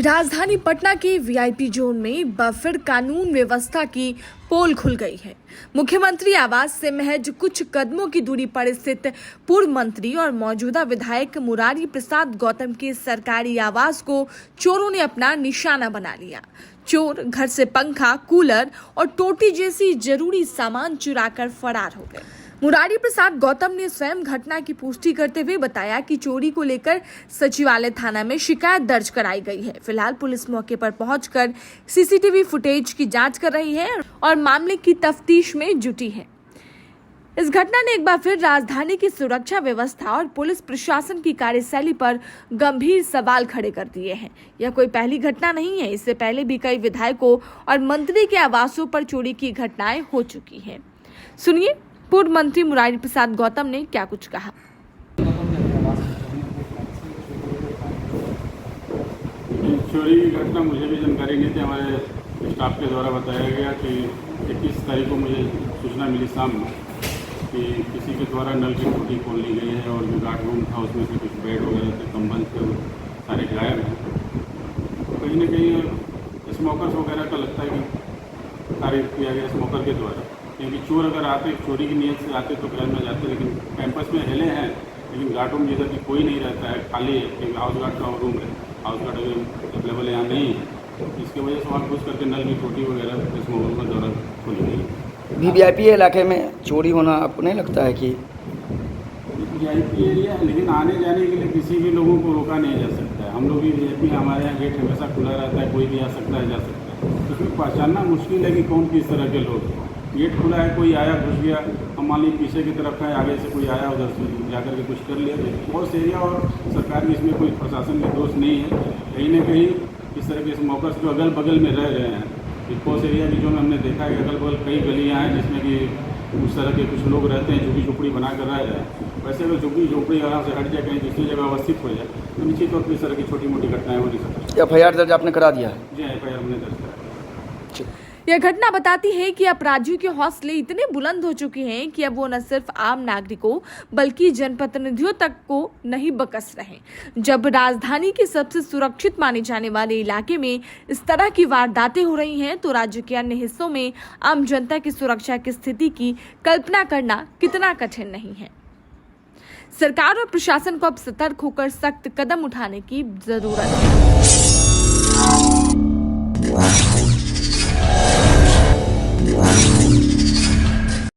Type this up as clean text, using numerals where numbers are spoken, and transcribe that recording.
राजधानी पटना के VIP zone में बफर कानून व्यवस्था की पोल खुल गई है। मुख्यमंत्री आवास से महज कुछ कदमों की दूरी पर स्थित पूर्व मंत्री और मौजूदा विधायक मुरारी प्रसाद गौतम के सरकारी आवास को चोरों ने अपना निशाना बना लिया। चोर घर से पंखा, कूलर और टोटी जैसी जरूरी सामान चुराकर फरार हो गए। मुरारी प्रसाद गौतम ने स्वयं घटना की पुष्टि करते हुए बताया कि चोरी को लेकर सचिवालय थाना में शिकायत दर्ज कराई गई है। फिलहाल पुलिस मौके पर पहुंचकर सीसीटीवी फुटेज की जांच कर रही है और मामले की तफ्तीश में जुटी है। इस घटना ने एक बार फिर राजधानी की सुरक्षा व्यवस्था और पुलिस प्रशासन की कार्यशैली पर गंभीर सवाल खड़े कर दिए हैं। यह कोई पहली घटना नहीं है। इससे पहले भी कई विधायकों और मंत्री के आवासों पर चोरी की घटनाएं हो चुकी हैं। सुनिए पूर्व मंत्री मुरारी प्रसाद गौतम ने क्या कुछ कहा। चोरी की घटना मुझे भी जानकारी नहीं थी। हमारे स्टाफ के द्वारा बताया गया कि 21 तारीख को मुझे सूचना मिली शाम में कि किसी के द्वारा नल की टूटी खोल ली गई है और जो गार्ड रूम था उसमें से कुछ बेड वगैरह थे, कंबल थे, वो सारे गायब हैं। कहीं ना कहीं स्मोकर्स वगैरह का लगता है कि कार्य किया गया स्मोकर के द्वारा, क्योंकि चोर अगर आते चोरी की नीयत से आते तो क्राइम में जाते, लेकिन कैंपस में हिले हैं लेकिन गार्ड रूम जैसा कि कोई नहीं रहता है, खाली है, क्योंकि हाउस गार्ड का रूम है, हाउस गार्ड अवेलेबल यहाँ नहीं है। इसकी वजह से वहाँ घुस करके नल की टोटी वगैरह स्मोकर के द्वारा खोली गई। वीआईपी इलाके में चोरी होना आपको नहीं लगता है कि वीआईपी एरिया है, लेकिन आने जाने के लिए किसी भी लोगों को रोका नहीं जा सकता है। हम लोग भी वीआईपी, हमारे यहाँ गेट हमेशा खुला रहता है, कोई भी आ सकता है, जा सकता है। तो उसमें पहचानना मुश्किल है कि कौन किस तरह के लोग हैं। गेट खुला है, कोई आया घुस गया, हम मान लीजिए पीछे की तरफ है, आगे से कोई आया उधर से जाकर के कुछ कर लिया। बहुत एरिया और सरकार की इसमें कोई प्रशासन का दोष नहीं है। कहीं ना कहीं इस तरह के स्मोकर्स जो अगल बगल में रह रहे हैं, पोस्ट एरिया की जो हमने देखा है कि अगल बगल कई गलियाँ हैं जिसमें कि उस तरह के कुछ लोग रहते हैं, झुग्गी झोपड़ी बना कर रह रहे हैं। वैसे अगर झुग्गी झोपड़ी आराम से हट जाए, कहीं दूसरी जगह अवस्थित हो जाए तो निश्चित तौर पर इस तरह की छोटी मोटी घटनाएं हो नहीं सकती। एफआईआर दर्ज आपने करा दिया है? जी, एफआईआर हमने दर्ज कराया। यह घटना बताती है कि अपराधियों के हौसले इतने बुलंद हो चुके हैं कि अब वो न सिर्फ आम नागरिकों बल्कि जनप्रतिनिधियों तक को नहीं बकस रहे। जब राजधानी के सबसे सुरक्षित माने जाने वाले इलाके में इस तरह की वारदातें हो रही हैं तो राज्य के अन्य हिस्सों में आम जनता की सुरक्षा की स्थिति की कल्पना करना कितना कठिन नहीं है। सरकार और प्रशासन को अब सतर्क होकर सख्त कदम उठाने की जरूरत है।